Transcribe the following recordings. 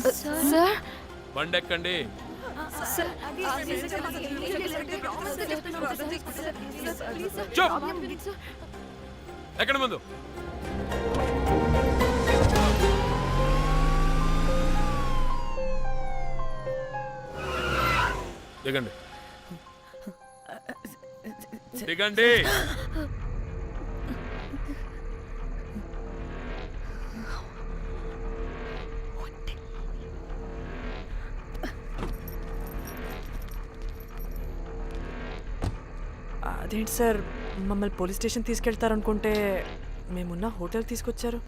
Sir బండెక్కండి. ఎక్కడ ముందు దిగండి దిగండి. అదేంటి సార్ మమ్మల్ని పోలీస్ స్టేషన్ తీసుకెళ్తారనుకుంటే మేమున్న హోటల్ తీసుకొచ్చారు.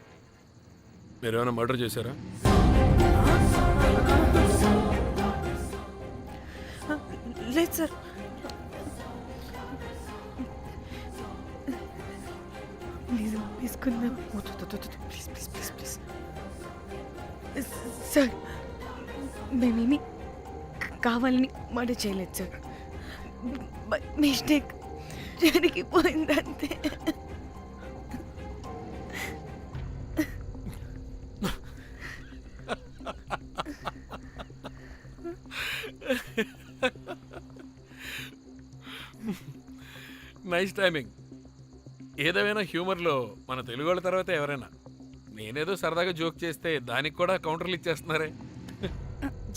మీరేమైనా మర్డర్ చేశారా? లేదు సార్. తీసుకుందాం please please please please sir. మేమేమి కావాలని మర్డర్ చేయలేదు సార్. మిస్టేక్ జరిగిపోయిందంతే. Nice timing. ఏదేమైనా హ్యూమర్లో మన తెలుగు వాళ్ళ తర్వాత ఎవరైనా. నేనేదో సరదాగా జోక్ చేస్తే దానికి కూడా కౌంటర్లు ఇచ్చేస్తున్నారే.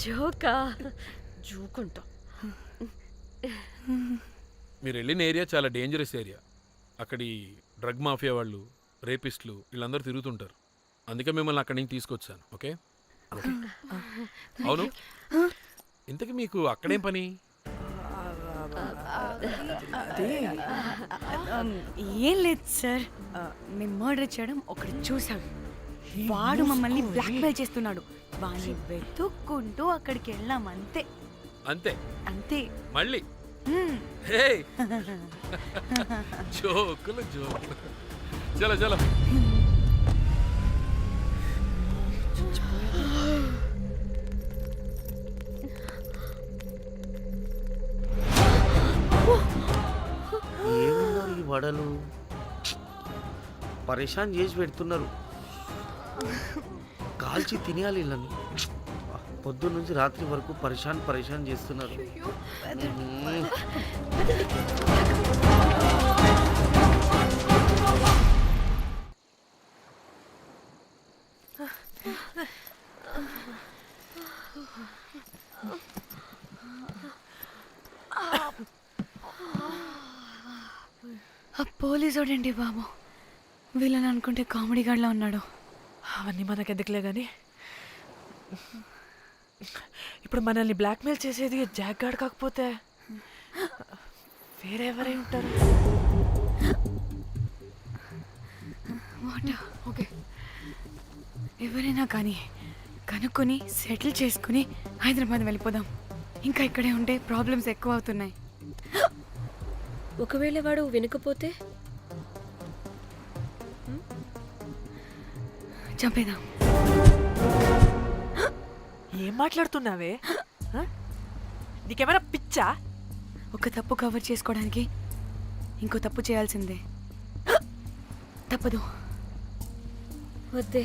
జోకా? జోకుంటా. మీరు వెళ్ళిన ఏరియా చాలా డేంజరస్ ఏరియా. అక్కడి డ్రగ్ మాఫియా వాళ్ళు, రేపిస్టులు వీళ్ళందరూ తిరుగుతుంటారు. అందుకే మిమ్మల్ని అక్కడి నుంచి తీసుకొచ్చాను. ఓకే? అవును, ఇంతకీ మీకు అక్కడేం పని? ఏం లేదు సార్. మేము మర్డర్ చేయడం ఒకటి చూసాడు. వాడు మమ్మల్ని బ్లాక్మెయిల్ చేస్తున్నాడు. వాడిని వెతుక్కుంటూ అక్కడికి వెళ్ళాం. అంతే అంతే అంతే. మళ్ళీ హే జోకులు జోకులు. చలో చలో. ఏమున్నారు ఈ వడలు? పరేషాన్ చేసి పెడుతున్నారు. కాల్చి తినేయాలి వీళ్ళని. పొద్దున్న నుంచి రాత్రి వరకు పరేషాన్ చేస్తున్నారు. పోలీసోడండి బాబు. వీళ్ళని అనుకుంటే కామెడీ గాడ్లా ఉన్నాడు. అవన్నీ మనకెందుకులే కానీ ఇప్పుడు మనల్ని బ్లాక్మెయిల్ చేసేది జాక్ గార్డ్ కాకపోతే వేరెవరై ఉంటారు? ఓకే, ఎవరైనా కానీ కనుక్కొని సెటిల్ చేసుకుని హైదరాబాద్ వెళ్ళిపోదాం. ఇంకా ఇక్కడే ఉంటే ప్రాబ్లమ్స్ ఎక్కువ అవుతున్నాయి. ఒకవేళ వాడు వినకపోతే చంపేదాం. ఏం మాట్లాడుతున్నావే? నీకేమైనా పిచ్చా? ఒక తప్పు కవర్ చేసుకోవడానికి ఇంకో తప్పు చేయాల్సిందే. తప్పదు. వద్దే,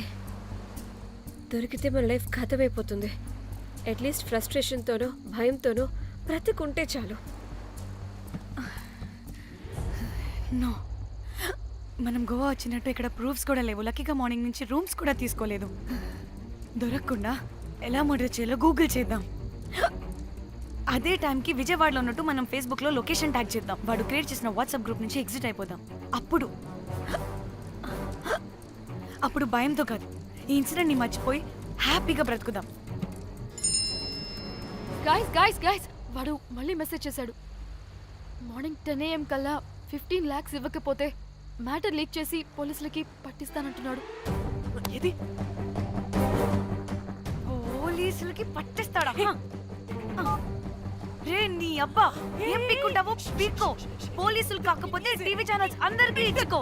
దొరికితే మన లైఫ్ ఖతమైపోతుంది. అట్లీస్ట్ ఫ్రస్ట్రేషన్తోనో భయంతోనో బ్రతుకుంటే చాలు. నో, మనం గోవా వచ్చినట్టు ఇక్కడ ప్రూఫ్స్ కూడా లేవు. లక్కీగా మార్నింగ్ నుంచి రూమ్స్ కూడా తీసుకోలేదు. దొరకకుండా ఎలా మర్డర్ చేయాలో గూగుల్ చేద్దాం. అదే టైంకి విజయవాడలో ఉన్నట్టు మనం ఫేస్బుక్లో లొకేషన్ ట్యాగ్ చేద్దాం. వాడు క్రియేట్ చేసిన వాట్సాప్ గ్రూప్ నుంచి ఎగ్జిట్ అయిపోదాం. అప్పుడు భయంతో కాదు, ఈ ఇన్సిడెంట్ని మర్చిపోయి హ్యాపీగా బ్రతుకుదాం. గైస్ గైస్ గైస్ వాడు మళ్ళీ మెసేజ్ చేశాడు. మార్నింగ్ 10 AM కల్లా 15 lakhs ఇవ్వకపోతే మ్యాటర్ లీక్ చేసి పోలీసులకి పట్టిస్తానంటున్నాడు. ఇది పోలీసులకి పట్టిస్తాడా? రే నీ అబ్బా, ఏం పీక్కుంటావో పీక్కో. పోలీసులు కాకపోతే టీవీ ఛానల్స్ అందరికీ ఇచ్చుకో.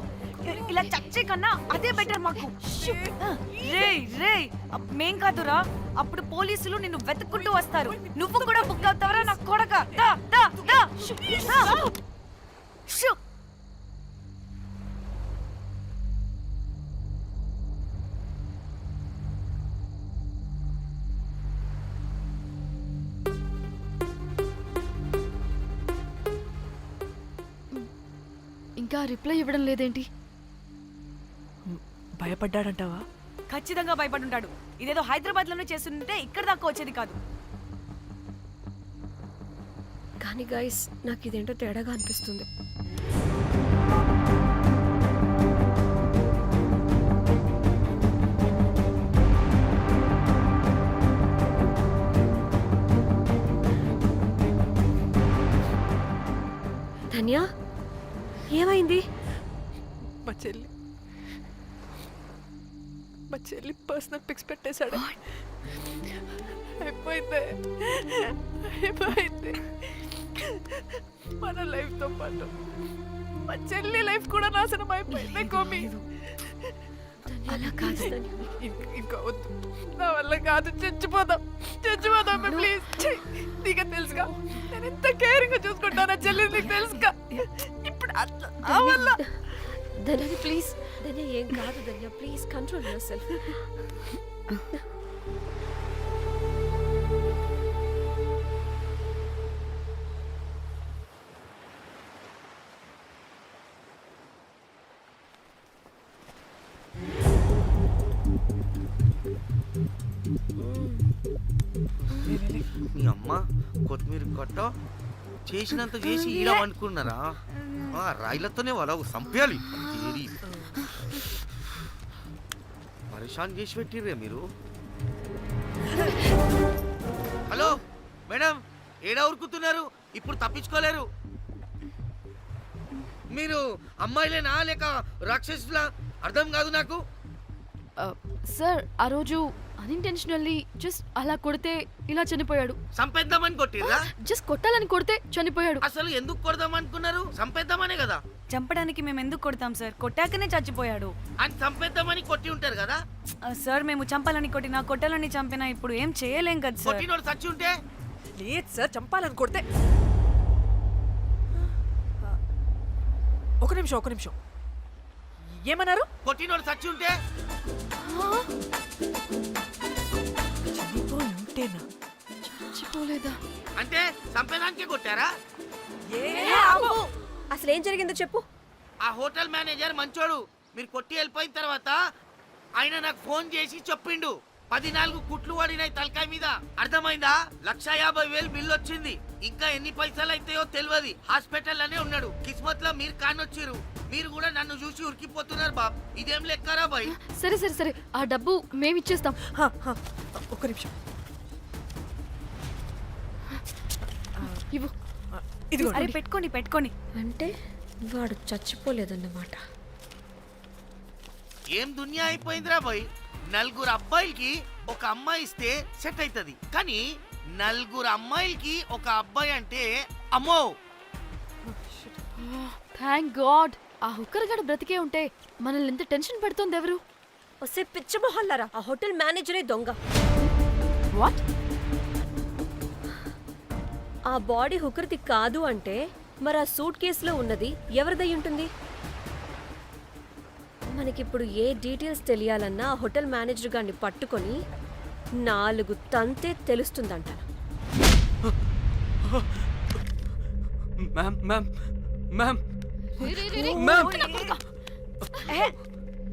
ఇలా చచ్చే కన్నా అదే బెటర్ మాకు. రే రే, మేం కాదురా, అప్పుడు పోలీసులు నిన్ను వెతుక్కుంటూ వస్తారు. నువ్వు కూడా బుక్ అవుతావరా నా కొడక. ఇంకా రిప్లై ఇవ్వడం లేదేంటి? భయపడ్డాడంటావా? ఖచ్చితంగా భయపడి ఉంటాడు. ఇదేదో హైదరాబాద్లోనే చేస్తుంటే ఇక్కడ దాకా వచ్చేది కాదు. కానీ గైస్, నాకు ఇదేంటో తేడాగా అనిపిస్తుంది. ధన్య, ఏమైంది? మా చెల్లి పర్సనల్ పిక్స్ పెట్టేశాడు. అయిపోయింది మన లైఫ్ తో పాటు మా చెల్లి లైఫ్ కూడా నాశనం అయిపోయింది. కోమి, అలా కాదు ధన్య. ఇంకా వద్దు, నా వల్ల కాదు. చచ్చిపోదాం ప్లీజ్. నీకు తెలుసుగా నేను ఎంత కేరింగ్ గా చూసుకుంటాను చెల్లి, నీకు తెలుసుగా. ఇప్పుడు ఆ వల్ల ధన్య ప్లీజ్. ధన్య ఏం కాదు ధన్య, ప్లీజ్ కంట్రోల్ యువర్ సెల్ఫ్. మీ అమ్మ కొత్తిమీర కొట్ట చేసినంత చేసి ఈడ అనుకున్నారా? రాయిలతోనే వాళ్ళ సంపేయాలి. పరేషాన్ చేసి పెట్టిర్రే మీరు. హలో మేడం, ఏడా ఉరుకుతున్నారు? ఇప్పుడు తప్పించుకోలేరు. మీరు అమ్మాయిలేనా లేక రాక్షసులా? అర్థం కాదు నాకు. సార్, ఆ రోజు అన్ఇంటెన్షనల్లీ జస్ట్ అలా కొడితే ఇలా చనిపోయాడు. సంపేద్దామని కొట్టిర్రా? జస్ట్ కొట్టాలని కొడితే చనిపోయాడు. అసలు ఎందుకు కొడదాం అనుకున్నారు? సంపేద్దామనే కదా. చంపడానికి మేము ఎందుకు కొడతాం సార్? కొట్టాకనే చచ్చిపోయాడు. అని సంపేద్దామని కొట్టి ఉంటారు కదా. సార్, మేము చంపాలని కొట్టినా కొట్టాలని చంపినా ఇప్పుడు ఏం చేయలేం కదా సార్. కొట్టినోడు చచ్చి ఉంటే? లేదు సార్, చంపాలని కొడితే. ఒక నిమిషం ఏమన్నారు? కొట్టినోడు చచ్చి ఉంటే? చనిపోయి ఉంటేనా? చచ్చిపోలేదా? అంటే సంపేదానికే కొట్టారా? అసలు ఏం జరిగిందో చెప్పు. ఆ హోటల్ మేనేజర్ మంచోడు. మీరు కొట్టి వెళ్ళిపోయిన తర్వాత ఆయన నాకు ఫోన్ చేసి చెప్పిండు 14 కుట్లు పడినాయి తలకాయ మీద. అర్థమైందా? 1,50,000 బిల్లు వచ్చింది. ఇంకా ఎన్ని పైసలు అయితాయో తెలియదు. హాస్పిటల్ లోనే ఉన్నాడు. కిస్మత్ లో మీరు కానొచ్చిరు. మీరు కూడా నన్ను చూసి ఉరికిపోతున్నారు బాబ్. ఇదేం లెక్కరా బాయ్? సరే, ఆ డబ్బు మేమిచ్చేస్తాం. ఒక్క నిమిషం. ఇవ్వు. ఇదిగో. అరే పెట్టుకోండి. అంటే వాడు చచ్చిపోలేదన్నమాట. ఏం దునియా అయిపోయిందిరా బాయ్. 4 అబ్బాయిలకి ఒక అమ్మాయి ఇస్తే సెట్ అవుతుంది. కానీ 4 అమ్మాయిలకి ఒక అబ్బాయి అంటే అమ్మో. Thank God. ఆ హుక్కర్ గడ బ్రతికే ఉంటే మనల్ని ఎంత టెన్షన్ పెడుతుంది ఎవరు? వస్తే పిచ్చ మొహల్లారా, ఆ హోటల్ మేనేజరే దొంగ. వాట్? ఆ బాడీ హుకర్ది కాదు అంటే మరి ఆ సూట్ కేసులో ఉన్నది ఎవరిదై ఉంటుంది? మనకిప్పుడు ఏ డీటెయిల్స్ తెలియాలన్నా ఆ హోటల్ మేనేజర్ గారిని పట్టుకొని 4 తంతే తెలుస్తుందంట.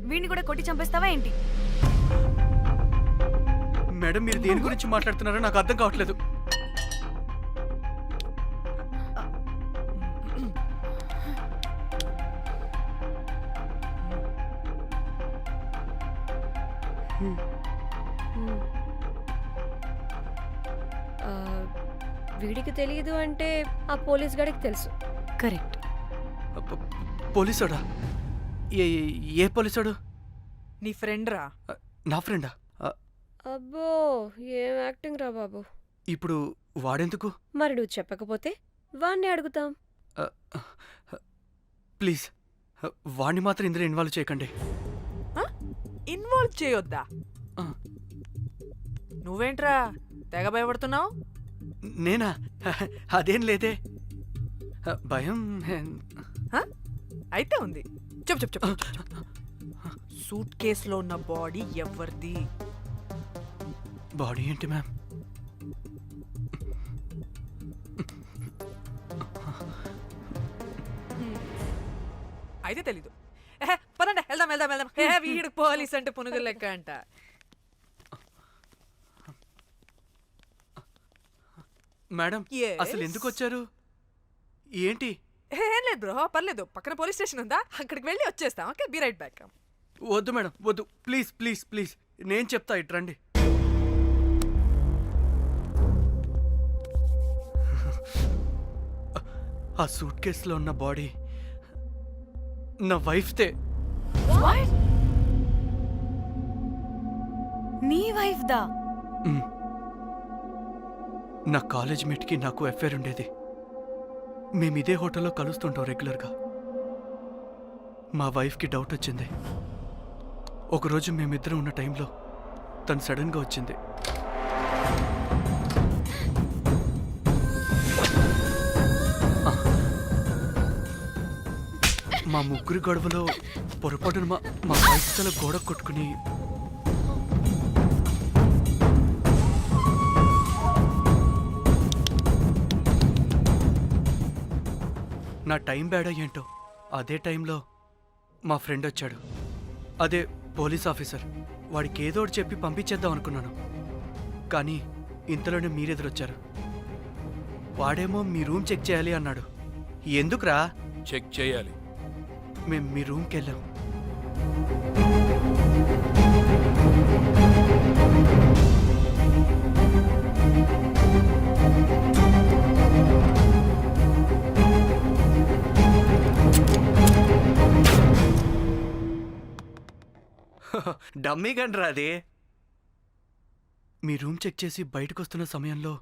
వీడిని కూడా కొట్టి చంపేస్తావా ఏంటి? మేడం, మీరు దేని గురించి మాట్లాడుతున్నారో నాకు అర్థం కావట్లేదు. వీడికి తెలియదు అంటే ఆ పోలీస్ గాడికి తెలుసు. కరెక్ట్. పోలీసోడా? ఏ పోలీసోడు? నీ ఫ్రెండ్ రా. నా ఫ్రెండా? అబ్బో, ఏం యాక్టింగ్ రా బాబు. ఇప్పుడు వాడెందుకు? మరి నువ్వు చెప్పకపోతే వాణ్ణి అడుగుతాం. ప్లీజ్ వాడిని మాత్రం ఇందులో ఇన్వాల్వ్ చేయకండి. ఇన్వాల్వ్ చేయొద్దా? ఆ. నువ్వేంట్రా తెగ భయపడుతున్నావు? నేనా? అదేం లేదే. భయం అయితే ఉంది. చెప్పు. సూట్ కేసులో ఉన్న బాడీ ఎవరిది? బాడీ ఏంటి మ్యామ్? అయితే తెలీదు. పదండి వెళ్దాం వెళ్దాం వెళ్దాం. వీడు పోలీస్ అంటే పునుగులు లెక్క అంట. Madam Yes. అసలు ఎందుకు వచ్చారు? ఏంటి? ఏం లేదు బ్రో, పర్లేదు, పక్కన పోలీస్ స్టేషన్ ఉందా, అక్కడికి వెళ్ళి వచ్చేస్తాం. Okay, be right back. వద్దు మేడం వద్దు, ప్లీజ్ ప్లీజ్ ప్లీజ్, నేను చెప్తా ఇట్రండి. ఆ సూట్ కేసులో ఉన్న బాడీ నా వైఫ్తే. నీ వైఫ్ దా? మ్. నా కాలేజ్ మేట్కి నాకు అఫేర్ ఉండేది. మేము ఇదే హోటల్లో కలుస్తుంటాం రెగ్యులర్గా. మా వైఫ్కి డౌట్ వచ్చింది. ఒకరోజు మేమిద్దరం ఉన్న టైంలో తను సడన్గా వచ్చింది. మా ముగ్గురి గొడవలో పొరపాటున మా వైఫ్ తల గోడ కొట్టుకుని నా టైం బ్యాడ్ అయ్యేంటో అదే టైంలో మా ఫ్రెండ్ వచ్చాడు. అదే పోలీస్ ఆఫీసర్. వాడికి ఏదో ఒకటి చెప్పి పంపించేద్దాం అనుకున్నాను. కానీ ఇంతలోనే మీరెదురొచ్చారు. వాడేమో మీ రూమ్ చెక్ చేయాలి అన్నాడు. ఎందుకురా? చెక్ చేయాలి. మేము మీ రూమ్కి వెళ్ళాం. డమ్మీ గండ్రా అది. మీ రూమ్ చెక్ చేసి బయటకు వస్తున్న సమయంలో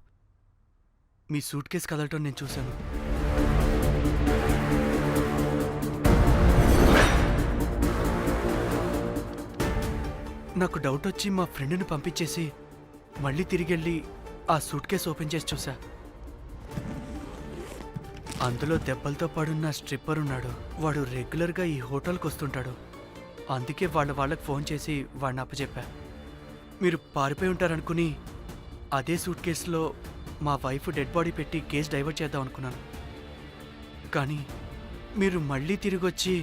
మీ సూట్ కేసు కదలటం నేను చూశాను. నాకు డౌట్ వచ్చి మా ఫ్రెండ్ని పంపించేసి మళ్ళీ తిరిగెళ్ళి ఆ సూట్ కేసు ఓపెన్ చేసి చూసా. అందులో దెబ్బలతో పడున్న స్ట్రిప్పర్ ఉన్నాడు. వాడు రెగ్యులర్గా ఈ హోటల్కి వస్తుంటాడు. అందుకే వాళ్ళకి ఫోన్ చేసి వాడిని అప్పచెప్పా. మీరు పారిపోయి ఉంటారనుకుని అదే సూట్ కేసులో మా వైఫ్ డెడ్ బాడీ పెట్టి కేసు డైవర్ట్ చేద్దాం అనుకున్నాను. కానీ మీరు మళ్ళీ తిరిగి వచ్చి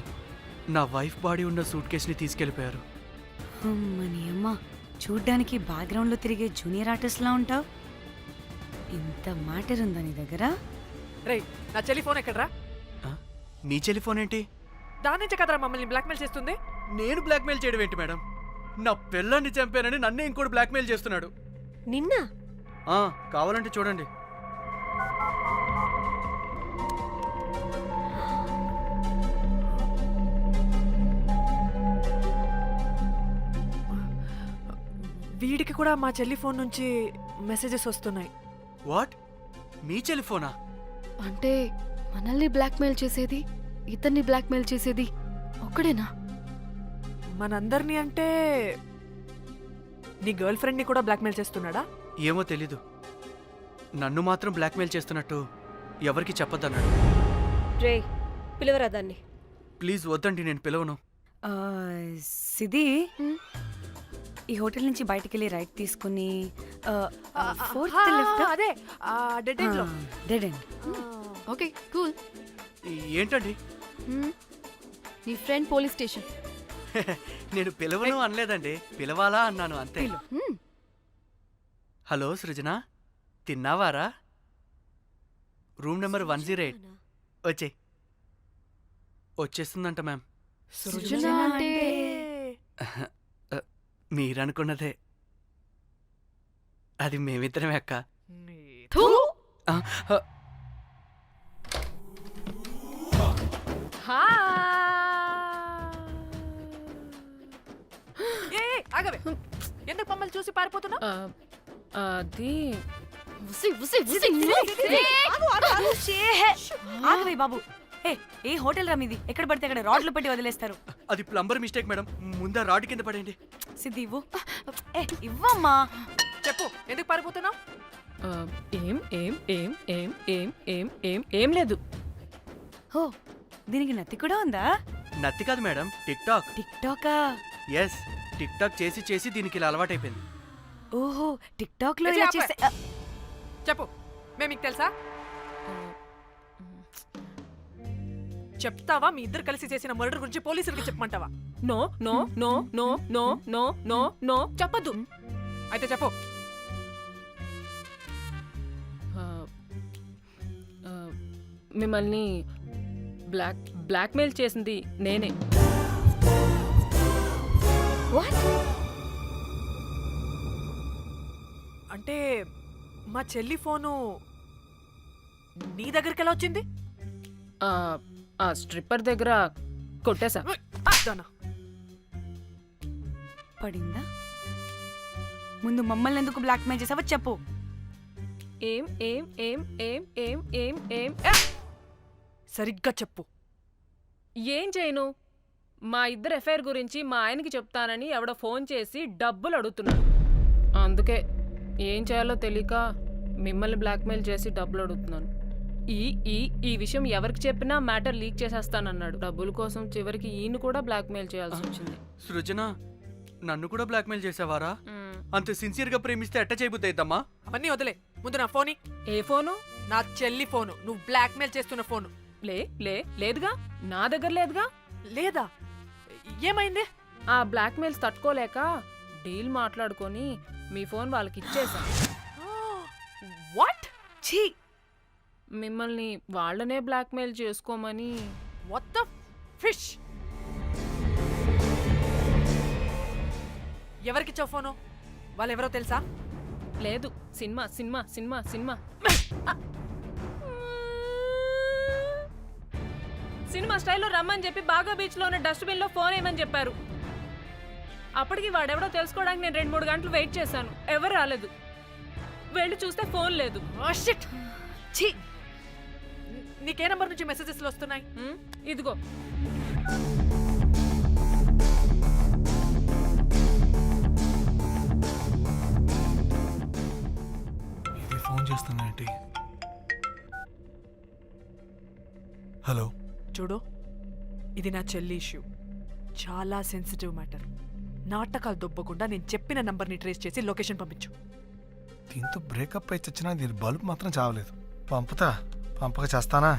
నా వైఫ్ బాడీ ఉన్న సూట్ కేసుని తీసుకెళ్ళిపోయారు. అమ్మని అమ్మ, చూడ్డానికి బ్యాక్గ్రౌండ్లో తిరిగే జూనియర్ ఆర్టిస్ట్లా ఉంటావు. ఇంత మ్యాటర్ ఉందా నీ దగ్గర? రే, నా చెల్లి ఫోన్ ఎక్కడరా? ఆ? మీ టెలిఫోన్ ఏంటి? దాని నుంచే కదరా మమ్మల్ని బ్లాక్మెయిల్ చేస్తుంది. నేను బ్లాక్మెయిల్ చేయడం ఏంటి మేడం? నా పిల్లాన్ని చంపానని నన్నే ఇంకోటి బ్లాక్మెయిల్ చేస్తున్నాడు. నిన్న కావాలంటే చూడండి. వీడికి కూడా మా చెల్లి ఫోన్ నుంచి మెసేజెస్ వస్తున్నాయి. వాట్? మీ టెలిఫోనా? అంటే మనల్ని బ్లాక్మెయిల్ చేసేది, ఇతన్ని బ్లాక్మెయిల్ చేసేది ఒక్కడేనా? మనందరినీ అంటే నీ గర్ల్ ఫ్రెండ్ ని కూడా బ్లాక్మెయిల్ చేస్తున్నాడా? ఏమో తెలీదు. నన్ను మాత్రం బ్లాక్మెయిల్ చేస్తున్నట్టు ఎవరికి చెప్పొద్దన్నాడు. రే, పిలువరా దాన్ని. ప్లీజ్ వద్దండి, నేను పిలవను. ఆ, సిది, హ్మ్? ఈ హోటల్ నుంచి బయటికి వెళ్ళి రైట్ తీసుకుని ఫోర్త్ ఆ, లెఫ్ట్. అదే డెడ్ ఎండ్ లో. Dead end. Okay, cool. ఏంటండి? నీ ఫ్రెండ్ పోలీస్ స్టేషన్. నేను పిలవను అనలేదండి, పిలవాలా అన్నాను అంతే. హ్మ్. హలో సృజన, తిన్నావారా? Room number 108. వచ్చేస్తుందంట మ్యామ్. సృజన అంటే మీరనుకున్నదే. అది మేమిద్దరమే అక్క. థూ! ఆ, ఆ, ఆగవే, ఎందుకు మమ్మల్ని చూసి పారిపోతున్నా? అది ఉసి, ఉసి, ఉసి. ఆగవే బాబు. ఏ హోటల్ రా మీది? ఎక్కడ పడితే అక్కడ రాడ్లు పెట్టి వదిలేస్తారు. అది ప్లంబర్ మిస్టేక్ మేడం. ముందా రాడ్ కింద పడండి. సిద్ధి ఇవ్వు. ఇవ్వమ్మా. చెప్పు, ఎందుకు పారిపోతున్నావు? ఏం ఏం ఏం ఏం ఏం ఏం ఏం ఏం లేదు. హో, దీనికి నత్తి కూడా ఉందా? నత్తి కాదు మేడం, టిక్ టాక్. టిక్ టాకా? ఎస్, టిక్ టాక్ చేసి చేసి దీనికి ఇలా అలవాటైపోయింది. ఓహో, టిక్ టాక్ లో ఇలా చేసే. చెప్పు, మేము మీకు తెలుసా? చెప్తావా మీ ఇద్దరు కలిసి చేసిన మర్డర్ గురించి పోలీసులకి చెప్పమంటావా? No no no no no no no no చెప్పద్దు. అయితే చెప్పు. మిమ్మల్ని బ్లాక్మెయిల్ చేసింది నేనే. అంటే మా చెల్లి ఫోను నీ దగ్గరికి ఎలా వచ్చింది? ఆ స్ట్రిప్పర్ దగ్గర కొట్టేశా. దానా, పడిందా? ముందు మమ్మల్ని ఎందుకు బ్లాక్మెయిల్ చేసావో చెప్పు. ఏం ఏం ఏం ఏం ఏం ఏం ఏం సరిగ్గా చెప్పు. ఏం చేయను? మా ఇద్దరు ఎఫ్ఐఆర్ గురించి మా ఆయనకి చెప్తానని ఎవడో ఫోన్ చేసి డబ్బులు అడుగుతున్నాడు. అందుకే ఏం చేయాలో తెలియక మిమ్మల్ని బ్లాక్మెయిల్ చేసి డబ్బులు అడుగుతున్నాను. ఈ ఈ ఈ విషయం ఎవరికి చెప్పినా మ్యాటర్ లీక్ చేసేస్తానన్నాడు. డబ్బుల కోసం చివరికి ఈయన కూడా బ్లాక్మెయిల్ చేయాల్సి వచ్చింది. సృజన, నన్ను కూడా బ్లాక్మెయిల్ చేసావారా? అంత సిన్సియర్గా ప్రేమిస్తే ఎట్ట చేయబుద్ది అయిద్దమ్మా? అవన్నీ వదిలే, ముందు నా ఫోని. ఏ ఫోను? నా చెల్లి ఫోను. నువ్వు బ్లాక్మెయిల్ చేస్తున్న ఫోను. లేదుగా, నా దగ్గర లేదుగా. లేదా? ఏమైంది? ఆ బ్లాక్మెయిల్స్ తట్టుకోలేక డీల్ మాట్లాడుకొని మీ ఫోన్ వాళ్ళకి ఇచ్చేసా. వాట్? ఛీ! మిమ్మల్ని వాళ్ళనే బ్లాక్మెయిల్ చేసుకోమని. What the fish? ఎవరికిచ్చావు ఫోను? వాళ్ళెవరో తెలుసా? లేదు, cinema cinema cinema cinema cinema స్టైల్లో రమ్మని చెప్పి బాగా బీచ్లో ఉన్న డస్ట్బిన్లో ఫోన్ వేయమని చెప్పారు. అప్పటికి వాడెవడో తెలుసుకోవడానికి నేను 2-3 గంటలు వెయిట్ చేశాను. ఎవరు రాలేదు. వెళ్ళి చూస్తే ఫోన్ లేదు. షిట్! ఛీ! నీకే నంబర్ నుంచి మెసేజెస్లు వస్తున్నాయి? ఇదిగో. ఇది ఫోన్ చేస్తున్నాయేంటి? హలో, చూడు, ఇది నా చెల్లి ఇష్యూ. చాలా సెన్సిటివ్ మ్యాటర్. నాటకాలు దొబ్బకుండా నేను చెప్పిన నంబర్ని ట్రేస్ చేసి లొకేషన్ పంపించు. దీంతో బ్రేకప్ అయి చచ్చినా దీని బల్బ్ మాత్రం చావలేదు. పంపక చేస్తానా?